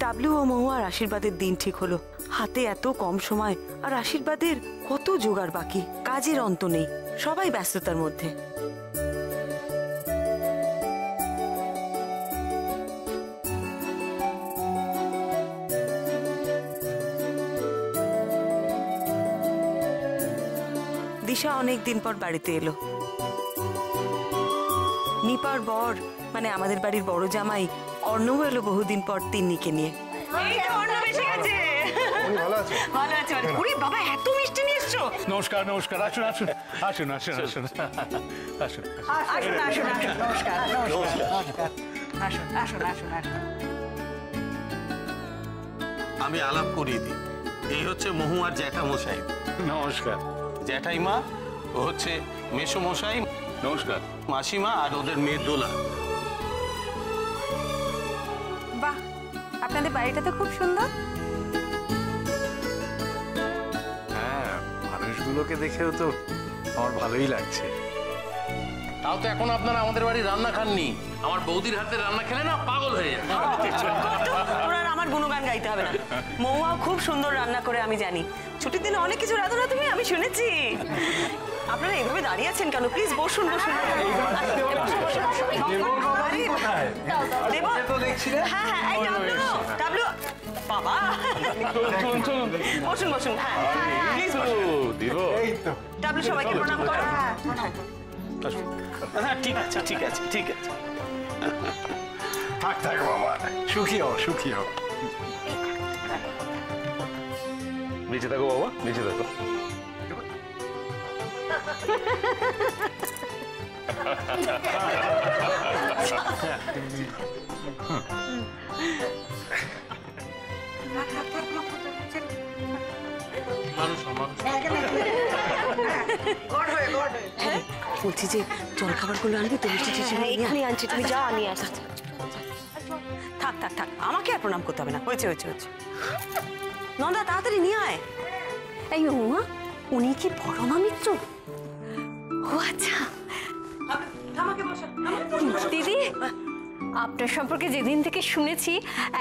W ও মহুয়ার আশীর্বাদের দিন ঠিক হলো। হাতে এত কম সময়, আর আশীর্বাদের কত জোগাড় বাকি। কাজের অন্ত নেই, সবাই ব্যস্ততার মধ্যে। দিশা অনেকদিন পর বাড়িতে এলো। নিপার বর মানে আমাদের বাড়ির বড় জামাই অর্ণব এলো বহুদিন পর তিন্নিকে নিয়ে। নমস্কার নমস্কার, আসুন আসুন আসুন আসুন আসুন আসুন আমি আলাপ করিয়ে দিই। এই হচ্ছে মহুয়ার জ্যাঠামশাই। নমস্কার। জ্যাঠাইমা ও হচ্ছে মেসোমশাই। নমস্কার। মাসিমা আর ওদের মেয়ে দোলা। বাহ, আপনাদের বাড়িটা তো খুব সুন্দর। হ্যাঁ, মানুষগুলোকে দেখেও তো আমার ভালোই লাগছে। তাও তো এখন আপনারা আমাদের বাড়ি রান্না খাননি। আমার বৌদির হাতে রান্না খেলে না পাগল হয়ে যায়। ওরা আমার গুণগান গাইতে হবে না। মহুয়াও খুব সুন্দর রান্না করে আমি জানি। ছুটির দিনে অনেক কিছু রাঁধো না তুমি, আমি শুনেছি। আপনারা এইভাবে দাঁড়িয়ে আছেন কেন? প্লিজ বসুন বসুন। হ্যাঁ হ্যাঁ, ডাবলু বাবা বসুন বসুন। হ্যাঁ প্লিজ ডাবলু, সবাইকে প্রণাম করো। ঠিক আছে ঠিক আছে ঠিক আছে। থাক থাক বাবা, সুখী হও সুখী হও। বেঁচে থাকো বাবা, বেঁচে থাকো। বলছি যে জল খাবারগুলো আনবি তো? এখানে আনছি, তুমি যা নিয়ে আস। থাক থাক থাক, আমাকে আর প্রণাম করতে হবে না। হয়েছে হয়েছে হয়েছে। নন্দা তাড়াতাড়ি নিয়ে আয়। এই মহুয়া, উনি কি পরমা মিত্র? ও আচ্ছা। দিদি, আপনার সম্পর্কে যেদিন থেকে শুনেছি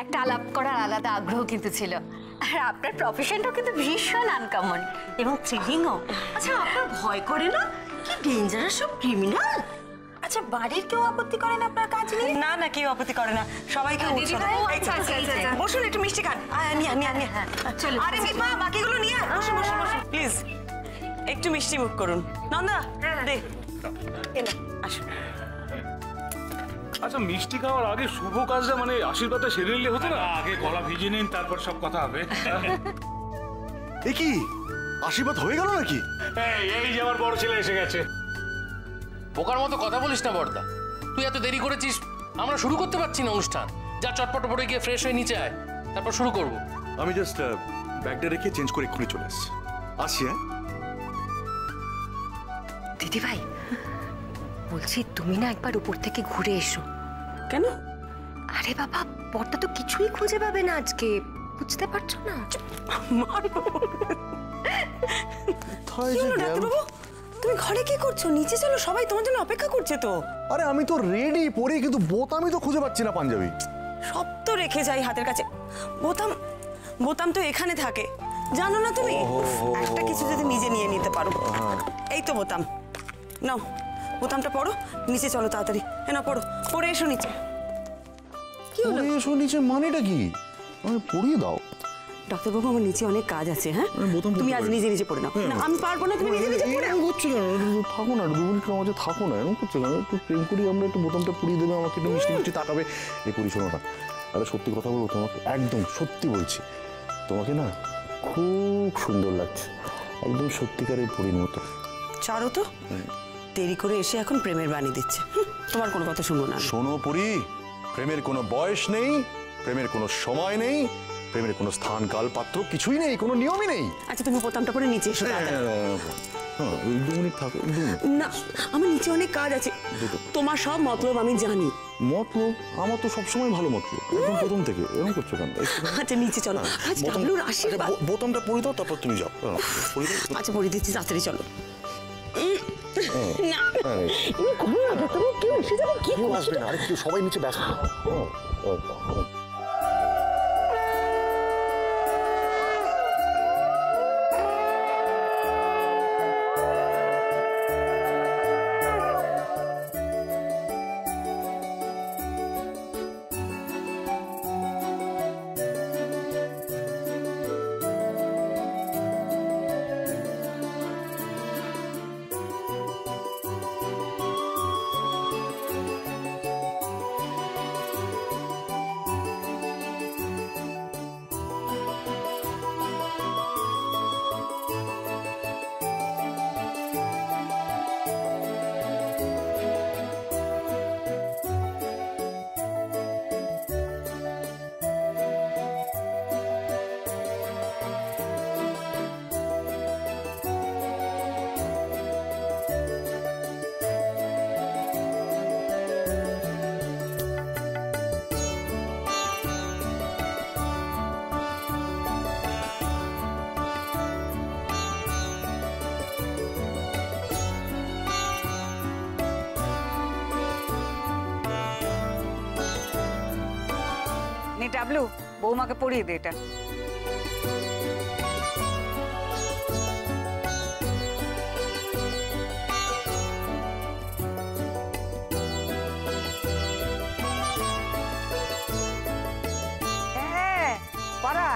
একটা আলাপ করার আলাদা আগ্রহ কিন্তু ছিল। আর আপনার প্রফেশনটাও কিন্তু ভীষণ আনকমন এবং থ্রিলিংও। আচ্ছা, আপনার ভয় করে না? কি ডেঞ্জারাস সব ক্রিমিনাল। আচ্ছা, বাড়ির কেউ আপত্তি করে না আপনার কাজ নিয়ে? না না, কেউ আপত্তি করে না, সবাইকে বসুন, একটু মিষ্টি খান। আরে মা, বাকিগুলো নিয়ে বসুন বসুন বসুন প্লিজ। একটু মিষ্টি মুখ করুন। নন্দা দে, আসুন। আচ্ছা, মিষ্টি খাওয়ার আগে শুভ কাজটা মানে আশীর্বাদটা সেরে নিলে হতো না? আগে গলা ভিজিয়ে নিন, তারপর সব কথা হবে। এ কি আশীর্বাদ হয়ে গেল নাকি? এই যে আমার বড় ছেলে এসে গেছে। বোকার মতো কথা বলিস না বড়দা। তুই এত দেরি করেছিস, আমরা শুরু করতে পারছি না অনুষ্ঠান। যা চটপট পড়ে গিয়ে ফ্রেশ হয়ে নিচে আয়, তারপর শুরু করবো। আমি জাস্ট ব্যাগটা রেখে চেঞ্জ করে এক্ষুনি চলে আসছি। আসি। হ্যাঁ দিদি ভাই, বলছি তুমি না একবার উপর থেকে ঘুরে এসো। কেন? আরে বাবা, বরটা তো কিছুই খুঁজে পাবে না আজকে, বুঝতে পারছো না? তুমি ঘরে কি করছো? নিচে চলো, সবাই তোমার জন্য অপেক্ষা করছে তো। আরে আমি তো রেডি পরে, কিন্তু বোতামই তো খুঁজে পাচ্ছি না পাঞ্জাবি। সব তো রেখে যাই হাতের কাছে। বোতাম তো এখানে থাকে, জানো না তুমি? একটা কিছু যদি নিজে নিয়ে নিতে পারো। এই তো বোতাম, নাও বোতামটা পড়ো। নিচে চলো তাড়াতাড়ি। না পড়ো, পড়ে এসো নিচে। কি হলো? এসো নিচে মানেটা কি? আমি পড়িয়ে দাও। ডাক্তারবাবু, আমার নিচে অনেক কাজ আছে। হ্যাঁ, তুমি আজ নিজে নিজে পড়ে নাও। না আমি পারবো না, তুমি নিজে নিজে পড়ে নাও। করছো কেন? থাকো না, 2 মিনিট আমাদের থাকো না। এরকম করছো কেন? একটু প্রেম করি আমরা, একটু বোতামটা পড়িয়ে দেবে আমাকে, একটু মিষ্টি মিষ্টি তাকাবে। এই করি, শোনো না, আরে সত্যি কথা বলবো তোমাকে, একদম সত্যি বলছি, তোমাকে না খুব সুন্দর লাগছে, একদম সত্যিকারের পরির মতো। ছাড়ো তো, দেরি করে এসে এখন প্রেমের বাণী দিচ্ছে। তোমার কোনো কথা শুনবো না। শোনো পরি, প্রেমের কোনো বয়স নেই, প্রেমের কোনো সময় নেই, প্রেমের কোনো স্থান কাল পাত্র কিছুই নেই, কোনো নিয়মই নেই। আচ্ছা, তুমি বোতামটা পরে নিচে এসো। হ্যাঁ, 2 মিনিট থাকো। না, আমার নিচে অনেক কাজ আছে। তোমার সব মতলব আমি জানি। মতলব? আমার তো সবসময় ভালো মতলব, একদম প্রথম থেকে। এরকম করছো কেন? আচ্ছা নিচে চলো। বোতামটা পরে দাও, তারপর তুমি যাও। আচ্ছা পরে দিচ্ছি, তাড়াতাড়ি চলো। কেউ এসে যাবে, কি কেউ আসবে না, আরে কেউ, সবাই নিচে ব্যস্ত। ডাবলু, বৌমাকে পড়িয়ে দে এটা। হ্যাঁ, পড়া।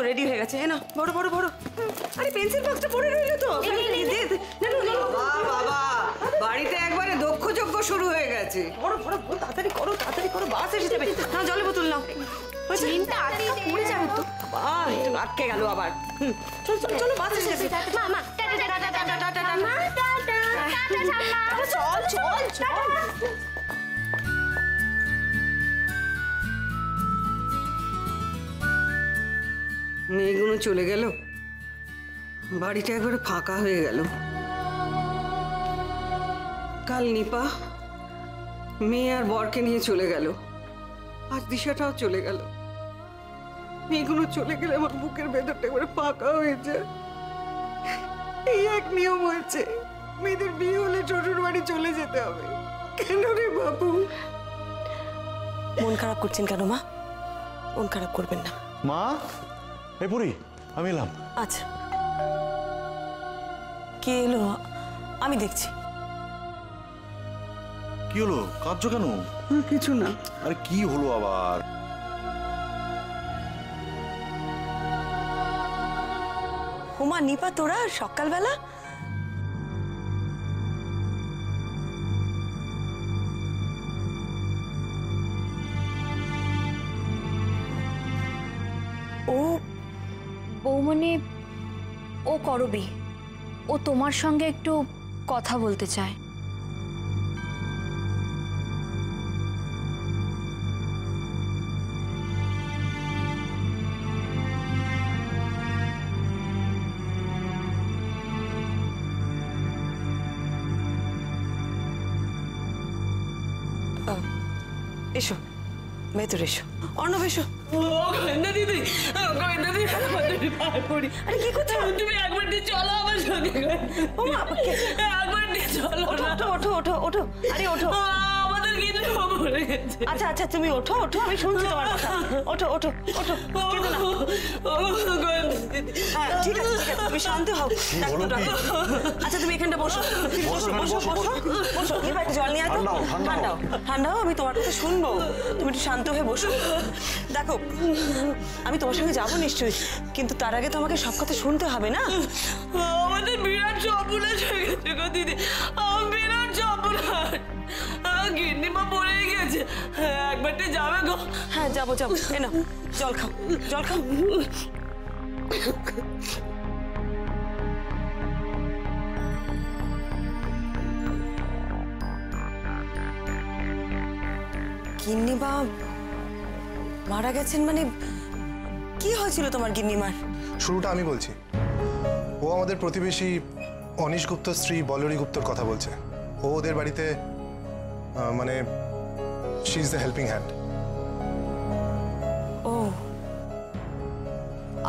রেডি হয়ে গেছে, না বড় বড় বড়। আরে পেন্সিল বক্সটা পড়ে রইল তো। বাবা, বাড়িতে একবারে দক্ষযজ্ঞ শুরু হয়ে গেছে। বড় বড় তাড়াতাড়ি করো, তাড়াতাড়ি করো, বাস এসে যাবে। না, জলের বোতল নাও। চিন্তা আটকা পড়ে যাবে তো। বাবা, একটু আটকে গেল আবার। চলো চলো চলো, বাস এসে গেছে। মামা টাটা টাটা টাটা টাটা মা টাটা টাটা ঠাম্মা চল চল চল। মেয়েগুলো চলে গেল, বাড়িটা একবারে ফাঁকা হয়ে গেল। কাল নিপা মেয়ে আর বরকে নিয়ে চলে গেল, আজ দিশাটাও চলে গেল। মেয়েগুলো চলে গেলে আমার বুকের ভেতরটা একবারে ফাঁকা হয়ে যায়। এই এক নিয়ম হয়েছে, মেয়েদের বিয়ে হলে শ্বশুর বাড়ি চলে যেতে হবে। কেন রে বাবু? মন খারাপ করছেন কেন মা? মন খারাপ করবেন না। মা, এই পুরি, আমি এলাম। আচ্ছা, কে এলো? আমি দেখছি। কি হলো, কাঁদছো কেন? কিছু না। আরে কি হলো আবার? হুমা, নিপা, তোরা সকালবেলা? ও বৌমনি, ও করবি, ও তোমার সঙ্গে একটু কথা বলতে চায়। এসো, ভেতরে এসো। অর্ণব এসো। দিদি, আরে কি করছো? তুমি একবার দিয়ে চলো আমার সঙ্গে। একবার দিয়ে চলো। ওঠো ওঠো ওঠো ওঠো। আরে ওঠো। আমাদের কিছু পড়ে গেছে। আচ্ছা আচ্ছা, তুমি ওঠো ওঠো, আমি শুনছি তোমার কথা। ওঠো ওঠো ওঠো। কেঁদো না। হ্যাঁ, ঠিক আছে ঠিক আছে, তুমি শান্ত হও। আচ্ছা, তুমি এখানটা বসো বসো বসো বসো বসো। এবার একটু জল নিয়ে আসো। ঠান্ডাও ঠান্ডাও, আমি তোমার কথা শুনবো। তুমি একটু শান্ত হয়ে বসো। দেখো, আমি তোমার সঙ্গে যাবো নিশ্চয়ই, কিন্তু তার আগে তো আমাকে সব কথা শুনতে হবে না? আমাদের বিরাট সর্বনাশ হয়ে গেছে গো দিদি, বিরাট সর্বনাশ। গিন্নিমা পড়ে গেছে, একবারটা যাবে গো। হ্যাঁ যাবো যাবো। এ নাও, জল খাও জল খাও। গিন্নিমা মারা গেছেন মানে কি হয়েছিল তোমার গিন্নিমার? শুরুটা আমি বলছি। ও আমাদের প্রতিবেশী অনিশ গুপ্তর স্ত্রী বলরি গুপ্তর কথা বলছে। ও ওদের বাড়িতে মানে she is the helping hand. ও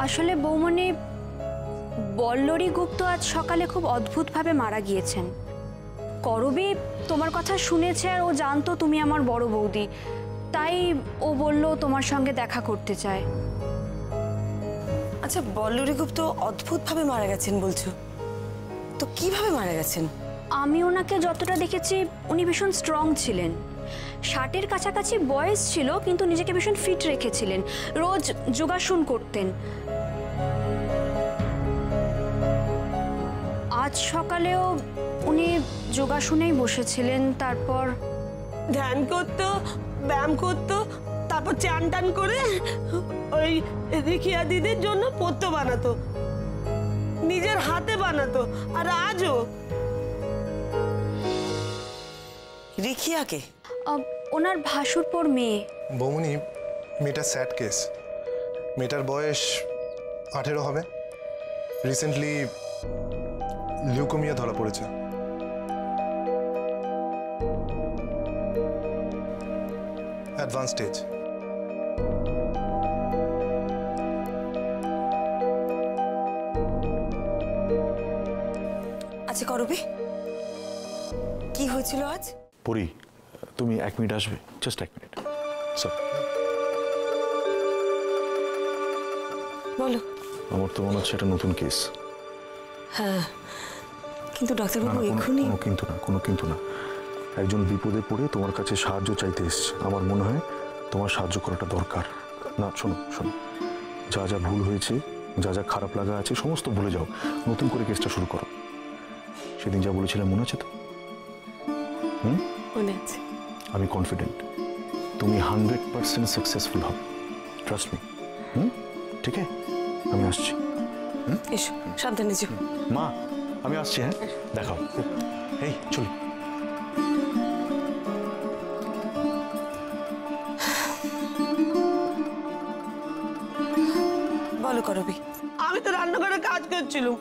আসলে বৌমনি, বল্লরী গুপ্ত আজ সকালে খুব অদ্ভুতভাবে মারা গিয়েছেন। করবী তোমার কথা শুনেছে আর ও জানতো তুমি আমার বড় বৌদি, তাই ও বলল তোমার সঙ্গে দেখা করতে চায়। আচ্ছা, বল্লরী গুপ্ত অদ্ভুতভাবে মারা গেছেন বলছো, তো কিভাবে মারা গেছেন? আমি ওনাকে যতটা দেখেছি উনি ভীষণ স্ট্রং ছিলেন, 60-এর কাছাকাছি বয়স ছিল, কিন্তু নিজেকে ভীষণ ফিট রেখেছিলেন, রোজ যোগাসন করতেন। আজ সকালেও উনি যোগাসনেই বসেছিলেন, তারপর ধ্যান করতো, ব্যায়াম করতো, তারপর চান টান করে ওই রিখিয়া দিদির জন্য পত্য বানাতো, নিজের হাতে বানাতো। আর আজও রিখিয়াকে? ওনার ভাসুরপোর মেয়ে। বৌমনি, মেয়েটার স্যাড কেস। মেয়েটার বয়স 18 হবে। রিসেন্টলি লিউকোমিয়া ধরা পড়েছে। Advance stage. আচ্ছা করবি, কি হয়েছিল আজ? পরি, তুমি 1 মিনিট আসবে? Just 1 minute. স্যার, বলো। আমার তো মনে হচ্ছে এটা নতুন কেস। হ্যাঁ, কিন্তু ডাক্তারবাবু এক্ষুনি। কোনো কিন্তু না। একজন বিপদে পড়ে তোমার কাছে সাহায্য চাইতে এসছে, আমার মনে হয় তোমার সাহায্য করাটা দরকার। না, শোনো, যা যা ভুল হয়েছে, যা যা খারাপ লাগা আছে সমস্ত ভুলে যাও, নতুন করে কেসটা শুরু করো। সেদিন যা বলেছিলাম মনে আছে তো? মনে আছে। আমি কনফিডেন্ট তুমি 100% সাকসেসফুল হবে। Trust me. ঠিক আছে, আমি আসছি। এসো, সাবধানে যেও। মা, আমি আসছি। হ্যাঁ, দেখাও। এই চলি। বলো করবি। আমি তো রান্নাঘরে কাজ করছিলাম,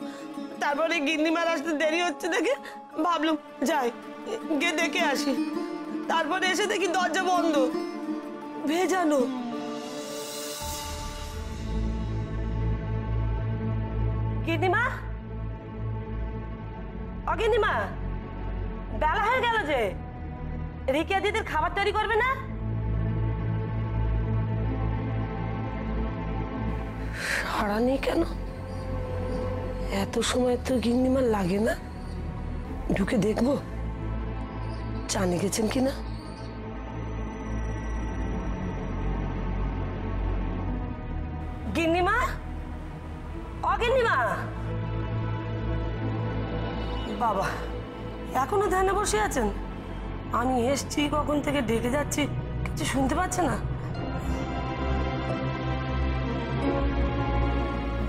তারপরে গিন্নিমার আসতে দেরি হচ্ছে দেখে ভাবলাম যাই গিয়ে দেখে আসি। তারপরে এসে দেখি দরজা বন্ধ, ভেজানো। গিন্নিমা, অগিন্নিমা, বেলা হয়ে গেল যে, রিকিয়া দিদির খাবার তৈরি করবে না? সাড়া নেই কেন? এত সময় তো গিন্নিমার লাগে না। ঢুকে দেখবো চা নিয়ে গেছেন কিনা। গিন্নিমা, অগিন্নিমা, বাবা এখনো ধ্যানে বসে আছেন? আমি এসছি কখন থেকে ডেকে যাচ্ছি, কিছু শুনতে পাচ্ছে না।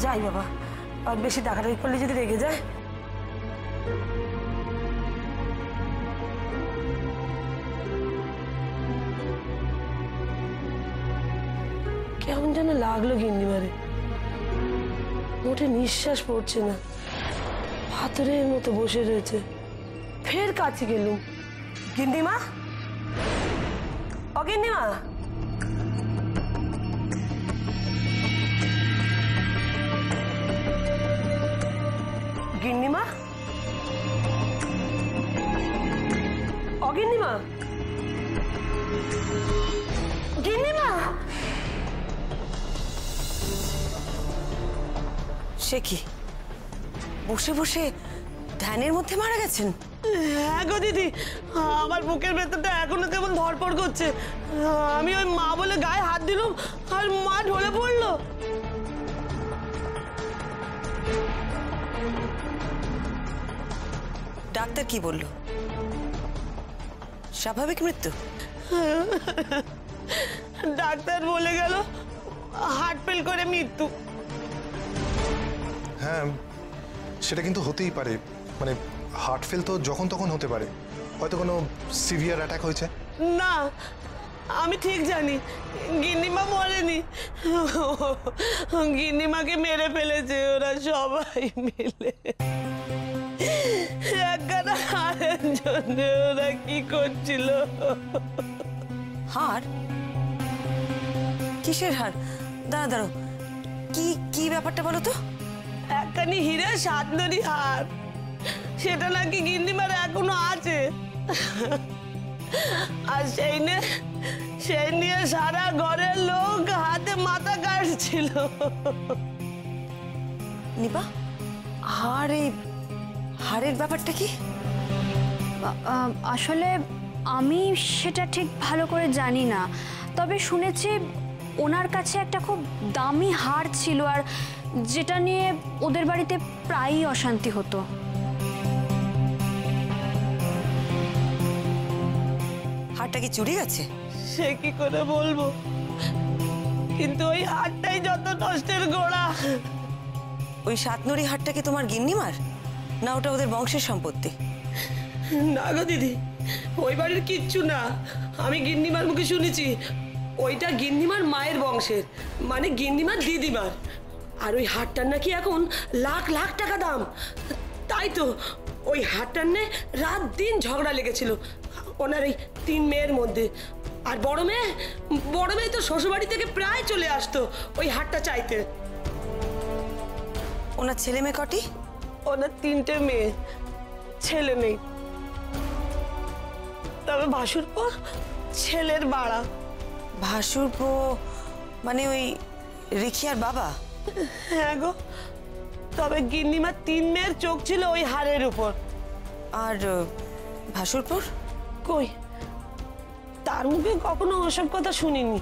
যাই বাবা, আর বেশি ডাকাডাকি করলে যদি রেগে যায়। কেমন যেন লাগলো গিন্নিমারে, মোটে নিঃশ্বাস পড়ছে না, পাথরের মতো বসে রয়েছে। ফের কাছে গেলুম। গিন্নিমা, ও গিন্নিমা, গিন্নিমা, অগিন্নিমা, গিন্নিমা। সে কি বসে বসে ধ্যানের মধ্যে মারা গেছেন? হ্যাঁ গো দিদি, আমার বুকের ভেতরটা এখনো কেমন ধরপড় করছে। আমি ওই মা বলে গায়ে হাত দিলুম আর মা ঢলে পড়লো। ডাক্তার কি বলল? স্বাভাবিক মৃত্যু? ডাক্তার বলে গেল হার্ট ফেল করে মৃত্যু। হ্যাঁ, সেটা কিন্তু হতেই পারে। মানে হার্ট ফেল তো যখন তখন হতে পারে, হয়তো কোনো সিভিয়ার অ্যাটাক হয়েছে। না, আমি ঠিক জানি গিন্নিমা মরেনি, গিন্নিমাকে মেরে ফেলেছে ওরা সবাই মিলে। একখানা হারের জন্য ওরা কি করছিল। হার? কিসের হার? দাঁড়া দাঁড়ো, কি কি ব্যাপারটা বলো তো। একখানি হিরে সাতনারি হার, সেটা নাকি গিন্নিমার এখনো আছে। আর সেই নিয়ে সারা ঘরের লোক হাতে মাথা কাটছিল। নিপা, হারের ব্যাপারটা কি? আসলে আমি সেটা ঠিক ভালো করে জানি না, তবে শুনেছি ওনার কাছে একটা খুব দামি হার ছিল, আর যেটা নিয়ে ওদের বাড়িতে প্রায়ই অশান্তি হতো। হারটা কি চুরি গেছে? সে কি করে বলবো, কিন্তু ওই হারটাই যত নষ্টের গোড়া। ওই সাতনরি হারটা কি তোমার গিন্নিমার, না ওটা ওদের বংশের সম্পত্তি? না গো দিদি, ওই বাড়ির কিচ্ছু না। আমি গিন্নিমার মুখে শুনেছি ওইটা গিন্নিমার মায়ের বংশের, মানে গিন্নিমার দিদিমার। আর ওই হারটার নাকি এখন লাখ লাখ টাকা দাম। তাই তো ওই হারটার নিয়ে রাত দিন ঝগড়া লেগেছিল ওনার এই 3 মেয়ের মধ্যে। আর বড় মেয়ে তো শ্বশুরবাড়ি থেকে প্রায় চলে আসতো ওই হারটা চাইতে। ওনার ছেলে মেয়ে কটি? ওনার 3টে মেয়ে, ছেলে নেই। তবে ভাসুরপো ছেলের বাড়া। ভাসুরপো মানে ওই রিখিয়ার বাবা? হ্যাঁ গো, তবে গিন্নিমার 3 মেয়ের চোখ ছিল ওই হারের উপর। আর ভাসুরপুর কই, তার মুখে কখনো ওসব কথা শুনিনি।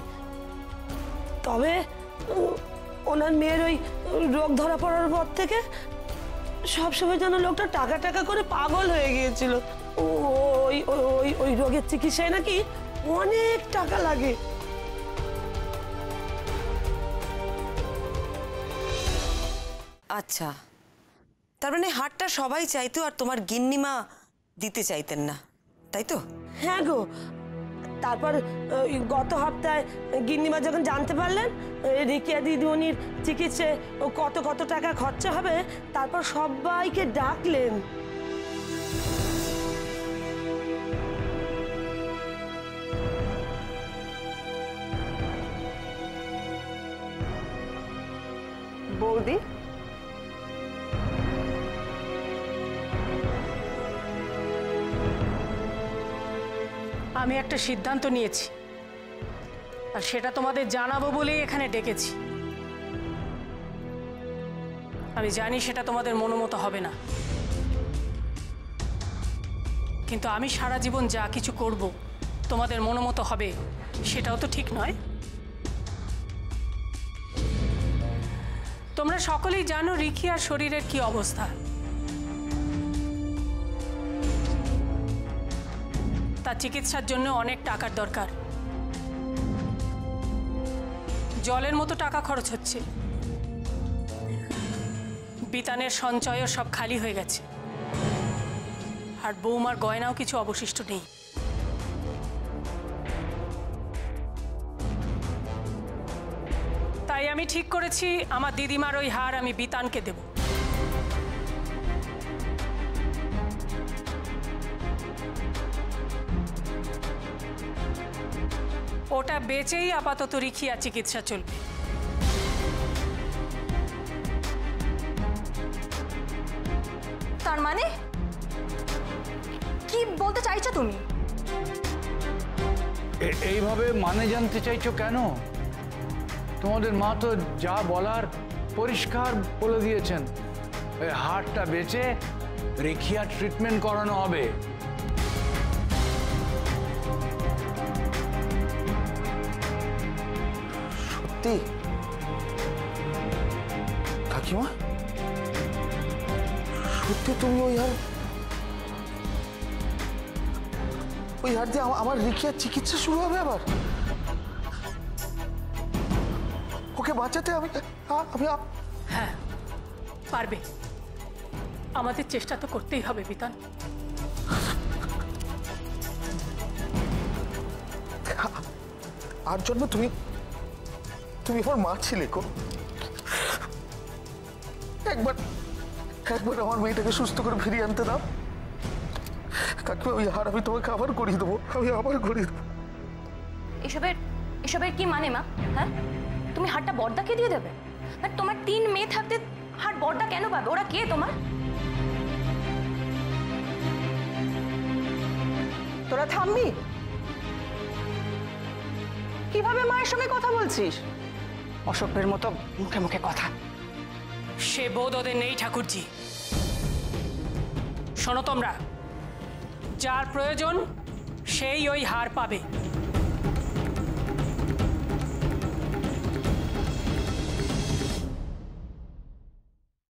তবে ওনার মেয়ের ওই রোগ ধরা পড়ার পর থেকে সবসময় যেন লোকটা টাকা টাকা করে পাগল হয়ে গিয়েছিল। ওই ওই ওই রোগের চিকিৎসায় নাকি অনেক টাকা লাগে। আচ্ছা, তার মানে হারটা সবাই চাইতো আর তোমার গিন্নিমা দিতে চাইতেন না, তাই তো? হ্যাঁ গো, তারপর গত সপ্তাহে গিন্নিমা যখন জানতে পারলেন রিকিয়া দিদিমণির চিকিৎসায় কত কত টাকা খরচা হবে, তারপর সবাইকে ডাকলেন। বৌদি, আমি একটা সিদ্ধান্ত নিয়েছি, আর সেটা তোমাদের জানাবো বলেই এখানে ডেকেছি। আমি জানি সেটা তোমাদের মনোমতো হবে না, কিন্তু আমি সারা জীবন যা কিছু করব তোমাদের মনোমতো হবে সেটাও তো ঠিক নয়। তোমরা সকলেই জানো রিখিয়ার শরীরের কি অবস্থা। তার চিকিৎসার জন্য অনেক টাকার দরকার, জলের মতো টাকা খরচ হচ্ছে। বিতানের সঞ্চয়ও সব খালি হয়ে গেছে, আর বৌমার গয়নাও কিছু অবশিষ্ট নেই। তাই আমি ঠিক করেছি আমার দিদিমার ওই হার আমি বিতানকে দেব। ওটা বেচেই আপাতত রিখিয়া চিকিৎসা চলবে। তার মানে কি বলতে চাইছো তুমি? এইভাবে মানে জানতে চাইছো কেন? তোমাদের মা তো যা বলার পরিষ্কার বলে দিয়েছেন, এই হাড়টা বেচে রিখিয়া ট্রিটমেন্ট করানো হবে। সত্যি কাকিমা? সত্যি তুমি ওই হার দিয়ে আমার রিখিয়ার চিকিৎসা শুরু হবে আবার? ওকে বাঁচাতে আমি হ্যাঁ, পারবে। আমাদের চেষ্টা তো করতেই হবে বিতান। আর জন্ম তুমি তুমি আমার মা ছিলে গো। একবার একবার আমার মেয়েটাকে সুস্থ করে ফিরিয়ে আনতে দাও কাকিমা। ওই হার আমি তোমাকে আবার করিয়ে দেবো, আমি আবার করিয়ে দেবো। এসবের কি মানে মা? হ্যাঁ, তুমি হারটা বড়দাকে দিয়ে দেবে? আর তোমার 3 মেয়ে থাকতে হার বড়দা কেন পাবে? ওরা কে তোমার? তোরা থামবি? কিভাবে মায়ের সঙ্গে কথা বলছিস? অসভ্যের মতো মুখে মুখে কথা। সে বোধ ওদের নেই ঠাকুরজি। শোনো তোমরা, যার প্রয়োজন সেই ওই হার পাবে।